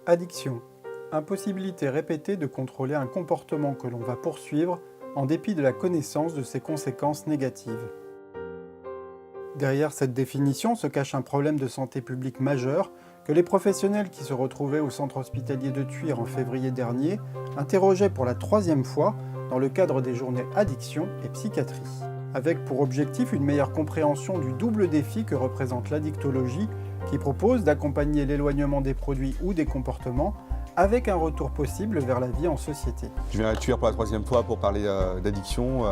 Addiction. Impossibilité répétée de contrôler un comportement que l'on va poursuivre en dépit de la connaissance de ses conséquences négatives. Derrière cette définition se cache un problème de santé publique majeur que les professionnels qui se retrouvaient au centre hospitalier de Thuir en février dernier interrogeaient pour la 3e fois dans le cadre des journées Addiction et Psychiatrie. Avec pour objectif une meilleure compréhension du double défi que représente l'addictologie, qui propose d'accompagner l'éloignement des produits ou des comportements avec un retour possible vers la vie en société. Je viens à Thuir pour la 3e fois pour parler d'addiction.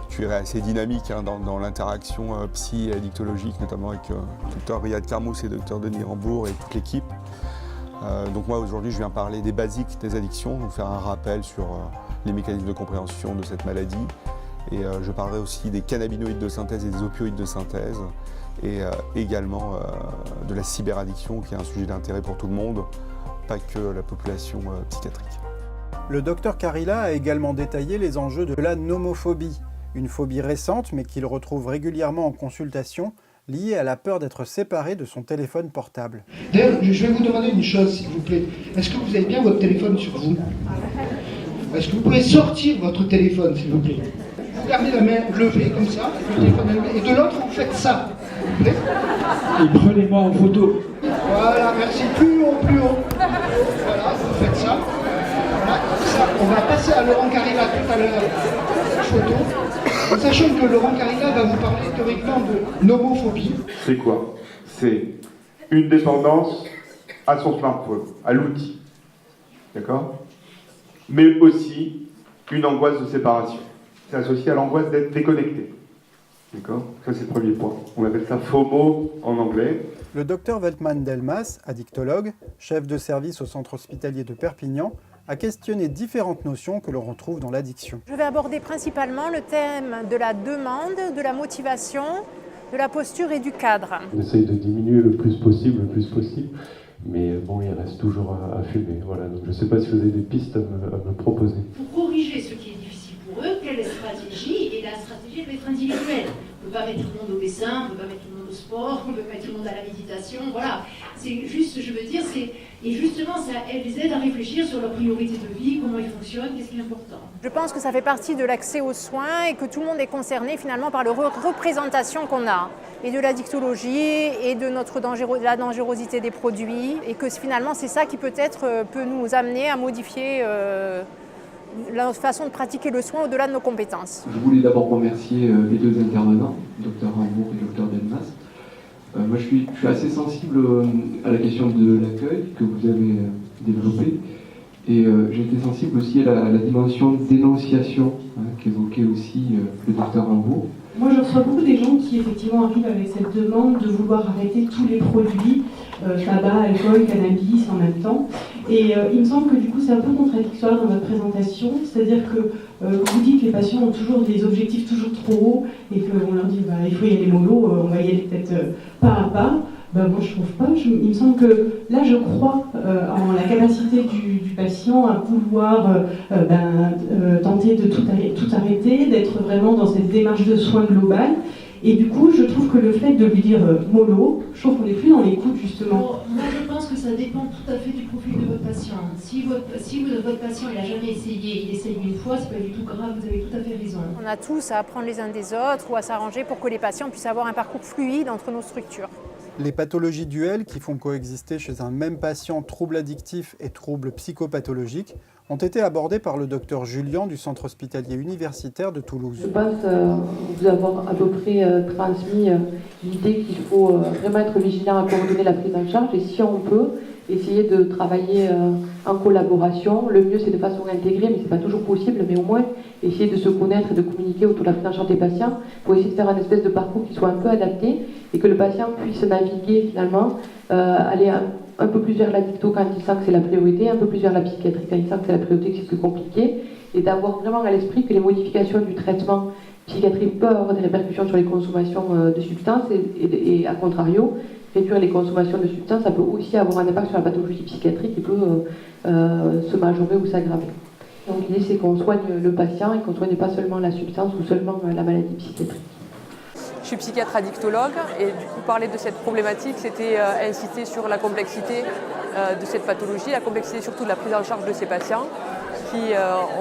Thuir est assez dynamique dans l'interaction psy et addictologique, notamment avec Dr Riyad Karmous et Dr Denis Rambourg et toute l'équipe. Donc moi aujourd'hui je viens parler des basiques des addictions, donc faire un rappel sur les mécanismes de compréhension de cette maladie. Et je parlerai aussi des cannabinoïdes de synthèse et des opioïdes de synthèse, et également de la cyberaddiction qui est un sujet d'intérêt pour tout le monde, pas que la population psychiatrique. Le docteur Karila a également détaillé les enjeux de la nomophobie, une phobie récente mais qu'il retrouve régulièrement en consultation, liée à la peur d'être séparé de son téléphone portable. D'ailleurs, je vais vous demander une chose s'il vous plaît. Est-ce que vous avez bien votre téléphone sur vous? Est-ce que vous pouvez sortir votre téléphone s'il vous plaît? Vous gardez la main levée comme ça, le téléphone allumé, et de l'autre vous faites ça, s'il vous plaît. Et prenez-moi en photo. Voilà, merci. Plus haut, plus haut. Voilà, vous faites ça. Voilà, ça. On va passer à Laurent Karila tout à l'heure, photo. En sachant que Laurent Karila va vous parler théoriquement de nomophobie. C'est quoi? C'est une dépendance à son smartphone, à l'outil. D'accord? Mais aussi une angoisse de séparation. C'est associé à l'angoisse d'être déconnecté. D'accord? Ça, c'est le premier point. On appelle ça FOMO en anglais. Le docteur Veltman Delmas, addictologue, chef de service au centre hospitalier de Perpignan, a questionné différentes notions que l'on retrouve dans l'addiction. Je vais aborder principalement le thème de la demande, de la motivation, de la posture et du cadre. On essaye de diminuer le plus possible, mais bon, il reste toujours à fumer. Voilà, donc je ne sais pas si vous avez des pistes à me proposer. Pour corriger ce qui est difficile pour eux, quelle est la stratégie? Et la stratégie doit être individuelle. On ne peut pas mettre tout le monde au dessin, on ne peut pas mettre tout le monde au sport, on ne peut pas mettre tout le monde à la méditation, voilà. C'est juste, je veux dire, et justement, ça les aide à réfléchir sur leurs priorités de vie, comment ils fonctionnent, qu'est-ce qui est important. Je pense que ça fait partie de l'accès aux soins et que tout le monde est concerné finalement par la représentation qu'on a, et de l'addictologie et de la dangerosité des produits, et que finalement c'est ça qui peut-être peut nous amener à modifier la façon de pratiquer le soin au-delà de nos compétences. Je voulais d'abord remercier les deux intervenants, Dr Rambourg et Dr Delmas. Moi je suis assez sensible à la question de l'accueil que vous avez développé, et j'ai été sensible aussi à la dimension de dénonciation qu'évoquait aussi le Dr Rambourg. Moi, je reçois beaucoup des gens qui, effectivement, arrivent avec cette demande de vouloir arrêter tous les produits, tabac, alcool, cannabis, en même temps. Et il me semble que, du coup, c'est un peu contradictoire dans votre présentation. C'est-à-dire que vous dites que les patients ont toujours des objectifs toujours trop hauts et qu'on leur dit il faut y aller mollo, on va y aller peut-être pas à pas. Moi, je trouve pas. Il me semble que là, je crois en la capacité du patient à vouloir tenter de tout arrêter, d'être vraiment dans cette démarche de soins global. Et du coup, je trouve que le fait de lui dire mollo, je trouve qu'on n'est plus dans l'écoute, justement. Bon, moi, je pense que ça dépend tout à fait du profil de votre patient. Si votre patient il n'a jamais essayé, il essaye une fois, c'est pas du tout grave, vous avez tout à fait raison. On a tous à apprendre les uns des autres ou à s'arranger pour que les patients puissent avoir un parcours fluide entre nos structures. Les pathologies duelles qui font coexister chez un même patient troubles addictifs et troubles psychopathologiques ont été abordées par le docteur Julien du centre hospitalier universitaire de Toulouse. Je pense vous avoir à peu près transmis l'idée qu'il faut vraiment être vigilant à coordonner la prise en charge, et si on peut, essayer de travailler en collaboration. Le mieux c'est de façon intégrée, mais c'est pas toujours possible, mais au moins essayer de se connaître et de communiquer autour de la prise en charge des patients pour essayer de faire un espèce de parcours qui soit un peu adapté et que le patient puisse naviguer finalement, aller un peu plus vers l'addicto quand il sent que c'est la priorité, un peu plus vers la psychiatrie quand il sent que c'est la priorité, que c'est plus compliqué, et d'avoir vraiment à l'esprit que les modifications du traitement psychiatrique peuvent avoir des répercussions sur les consommations de substances, et à contrario, réduire les consommations de substances, ça peut aussi avoir un impact sur la pathologie psychiatrique qui peut se majorer ou s'aggraver. Donc l'idée c'est qu'on soigne le patient et qu'on ne soigne pas seulement la substance ou seulement la maladie psychiatrique. Je suis psychiatre addictologue et du coup parler de cette problématique, c'était insister sur la complexité de cette pathologie, la complexité surtout de la prise en charge de ces patients qui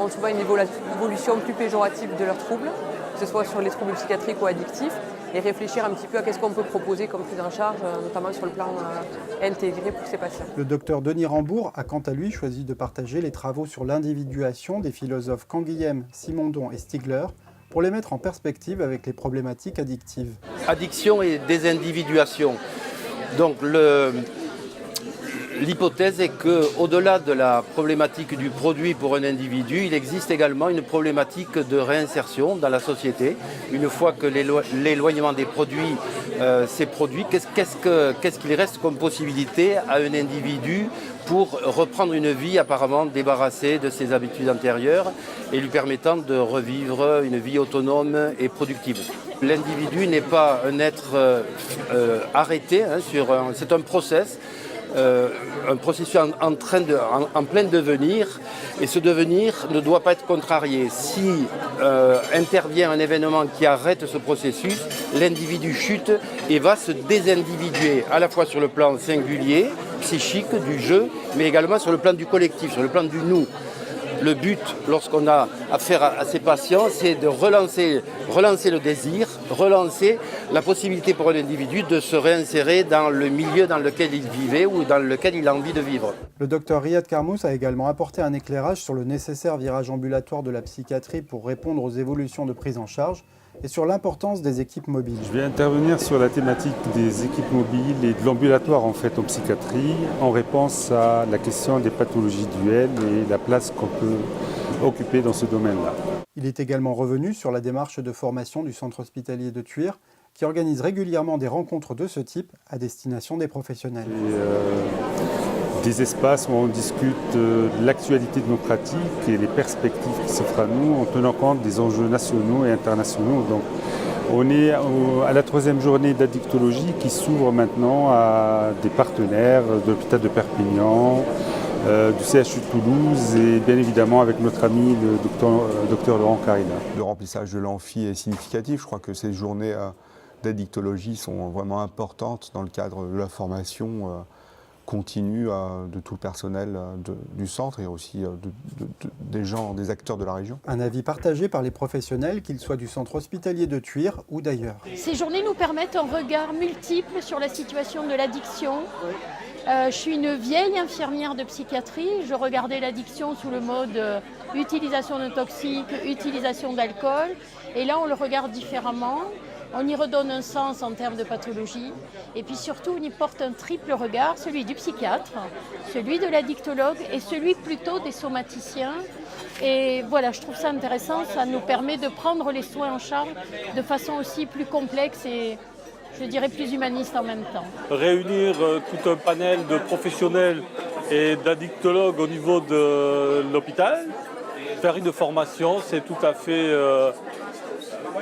ont souvent une évolution plus péjorative de leurs troubles, que ce soit sur les troubles psychiatriques ou addictifs, et réfléchir un petit peu à qu'est-ce qu'on peut proposer comme prise en charge, notamment sur le plan intégré pour ces patients. Le docteur Denis Rambourg a quant à lui choisi de partager les travaux sur l'individuation des philosophes Canguilhem, Simondon et Stigler pour les mettre en perspective avec les problématiques addictives. Addiction et désindividuation. Donc l'hypothèse est qu'au-delà de la problématique du produit pour un individu, il existe également une problématique de réinsertion dans la société. Une fois que l'éloignement des produits s'est produit, qu'est-ce qu'il reste comme possibilité à un individu pour reprendre une vie apparemment débarrassée de ses habitudes antérieures et lui permettant de revivre une vie autonome et productive. L'individu n'est pas un être arrêté, c'est un processus en plein devenir, et ce devenir ne doit pas être contrarié. Si intervient un événement qui arrête ce processus, l'individu chute et va se désindividuer, à la fois sur le plan singulier, psychique, du jeu, mais également sur le plan du collectif, sur le plan du nous. Le but, lorsqu'on a affaire à ces patients, c'est de relancer le désir, relancer la possibilité pour un individu de se réinsérer dans le milieu dans lequel il vivait ou dans lequel il a envie de vivre. Le docteur Riyad Karmous a également apporté un éclairage sur le nécessaire virage ambulatoire de la psychiatrie pour répondre aux évolutions de prise en charge et sur l'importance des équipes mobiles. Je vais intervenir sur la thématique des équipes mobiles et de l'ambulatoire en fait en psychiatrie en réponse à la question des pathologies duelles et la place qu'on peut occuper dans ce domaine-là. Il est également revenu sur la démarche de formation du centre hospitalier de Thuir qui organise régulièrement des rencontres de ce type à destination des professionnels. Des espaces où on discute de l'actualité de nos pratiques et les perspectives qui s'offrent à nous en tenant compte des enjeux nationaux et internationaux. Donc, on est à la 3e journée d'addictologie qui s'ouvre maintenant à des partenaires de l'hôpital de Perpignan, du CHU de Toulouse et bien évidemment avec notre ami le docteur Laurent Carilla. Le remplissage de l'amphi est significatif. Je crois que ces journées d'addictologie sont vraiment importantes dans le cadre de la formation continue de tout le personnel du centre et aussi des acteurs de la région. Un avis partagé par les professionnels, qu'ils soient du centre hospitalier de Thuir ou d'ailleurs. Ces journées nous permettent un regard multiple sur la situation de l'addiction. Je suis une vieille infirmière de psychiatrie. Je regardais l'addiction sous le mode utilisation de toxiques, utilisation d'alcool. Et là, on le regarde différemment. On y redonne un sens en termes de pathologie. Et puis surtout, on y porte un triple regard, celui du psychiatre, celui de l'addictologue et celui plutôt des somaticiens. Et voilà, je trouve ça intéressant. Ça nous permet de prendre les soins en charge de façon aussi plus complexe et, je dirais, plus humaniste en même temps. Réunir tout un panel de professionnels et d'addictologues au niveau de l'hôpital, faire une formation, c'est tout à fait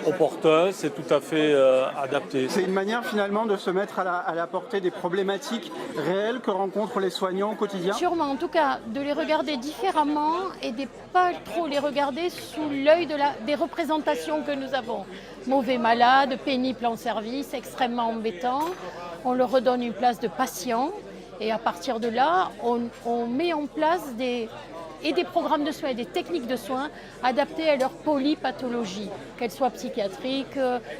opportun, c'est tout à fait adapté. C'est une manière finalement de se mettre à la portée des problématiques réelles que rencontrent les soignants au quotidien. Sûrement, en tout cas, de les regarder différemment et de pas trop les regarder sous l'œil des représentations que nous avons. Mauvais malade, pénible en service, extrêmement embêtant. On leur redonne une place de patient et à partir de là, on met en place des programmes de soins et des techniques de soins adaptés à leur polypathologie, qu'elles soient psychiatriques,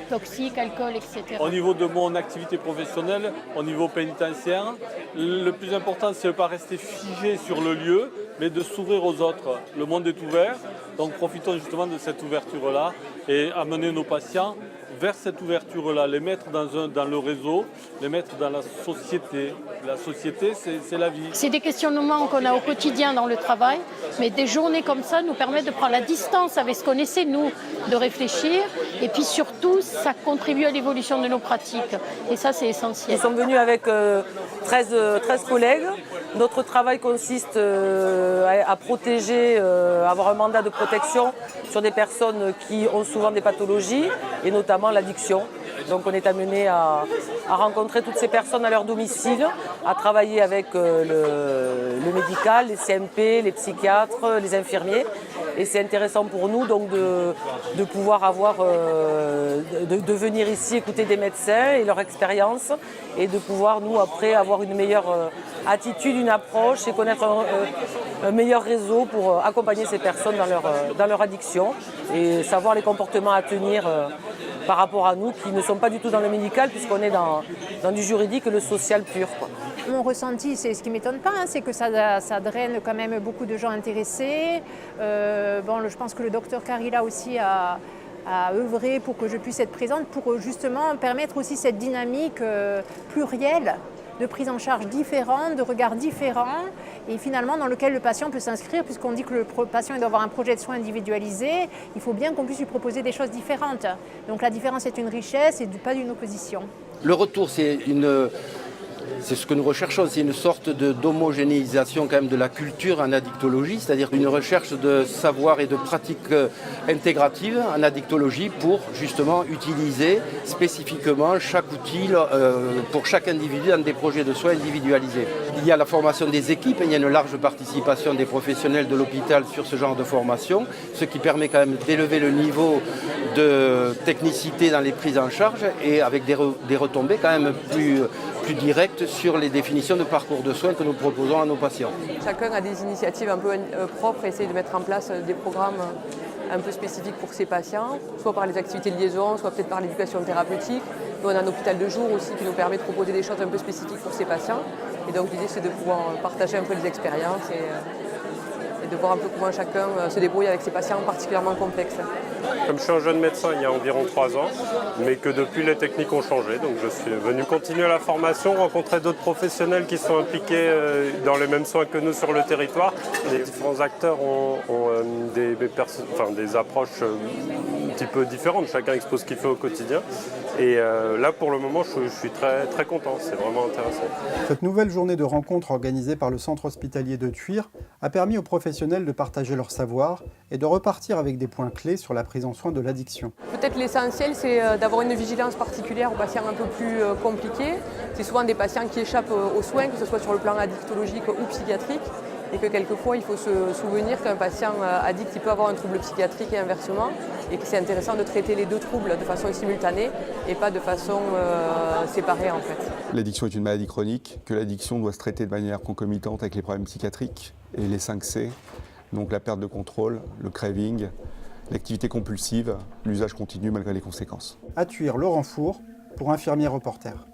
toxiques, alcool, etc. Au niveau de mon activité professionnelle, au niveau pénitentiaire, le plus important, c'est de ne pas rester figé sur le lieu, mais de s'ouvrir aux autres. Le monde est ouvert, donc profitons justement de cette ouverture-là et amener nos patients vers cette ouverture-là, les mettre dans le réseau, les mettre dans la société. La société, c'est la vie. C'est des questionnements qu'on a au quotidien dans le travail, mais des journées comme ça nous permettent de prendre la distance avec ce qu'on essaie, nous, de réfléchir. Et puis surtout, ça contribue à l'évolution de nos pratiques. Et ça, c'est essentiel. Nous sommes venus avec 13 collègues. Notre travail consiste à protéger, avoir un mandat de protection sur des personnes qui ont souvent des pathologies, et notamment l'addiction. Donc on est amené à rencontrer toutes ces personnes à leur domicile, à travailler avec le médical, les CMP, les psychiatres, les infirmiers, Et c'est intéressant pour nous donc de pouvoir avoir, de venir ici écouter des médecins et leur expérience et de pouvoir nous après avoir une meilleure attitude, une approche et connaître un meilleur réseau pour accompagner ces personnes dans leur addiction et savoir les comportements à tenir par rapport à nous qui ne sont pas du tout dans le médical puisqu'on est dans du juridique et le social pur, quoi. Mon ressenti, c'est ce qui ne m'étonne pas, hein, c'est que ça draine quand même beaucoup de gens intéressés. Je pense que le docteur Carilla aussi a œuvré pour que je puisse être présente, pour justement permettre aussi cette dynamique plurielle de prise en charge différente, de regards différents, et finalement dans lequel le patient peut s'inscrire, puisqu'on dit que le patient doit avoir un projet de soins individualisé, il faut bien qu'on puisse lui proposer des choses différentes. Donc la différence est une richesse et pas d'une opposition. Le retour, c'est ce que nous recherchons, c'est une sorte d'homogénéisation quand même de la culture en addictologie, c'est-à-dire une recherche de savoir et de pratiques intégratives en addictologie pour justement utiliser spécifiquement chaque outil pour chaque individu dans des projets de soins individualisés. Il y a la formation des équipes, il y a une large participation des professionnels de l'hôpital sur ce genre de formation, ce qui permet quand même d'élever le niveau de technicité dans les prises en charge et avec des retombées quand même plus directes sur les définitions de parcours de soins que nous proposons à nos patients. Chacun a des initiatives un peu propres et essaye de mettre en place des programmes un peu spécifiques pour ses patients, soit par les activités de liaison, soit peut-être par l'éducation thérapeutique. Nous, on a un hôpital de jour aussi qui nous permet de proposer des choses un peu spécifiques pour ses patients. Et donc l'idée, c'est de pouvoir partager un peu les expériences et de voir un peu comment chacun se débrouille avec ses patients particulièrement complexes. Comme je suis un jeune médecin il y a environ 3 ans, mais que depuis les techniques ont changé, donc je suis venu continuer la formation, rencontrer d'autres professionnels qui sont impliqués dans les mêmes soins que nous sur le territoire. Les différents acteurs ont des approches un petit peu différentes, chacun expose ce qu'il fait au quotidien. Et là pour le moment je suis très, très content, c'est vraiment intéressant. Cette nouvelle journée de rencontre organisée par le centre hospitalier de Thuir a permis aux professionnels de partager leur savoir et de repartir avec des points clés sur la prise en soin de l'addiction. Peut-être l'essentiel, c'est d'avoir une vigilance particulière aux patients un peu plus compliqués. C'est souvent des patients qui échappent aux soins, que ce soit sur le plan addictologique ou psychiatrique, et que quelquefois il faut se souvenir qu'un patient addict il peut avoir un trouble psychiatrique et inversement, et que c'est intéressant de traiter les deux troubles de façon simultanée et pas de façon séparée en fait. L'addiction est une maladie chronique, que l'addiction doit se traiter de manière concomitante avec les problèmes psychiatriques et les 5 C, donc la perte de contrôle, le craving, l'activité compulsive, l'usage continu malgré les conséquences. À Thuir, Laurent Four, pour Infirmiers Reporters.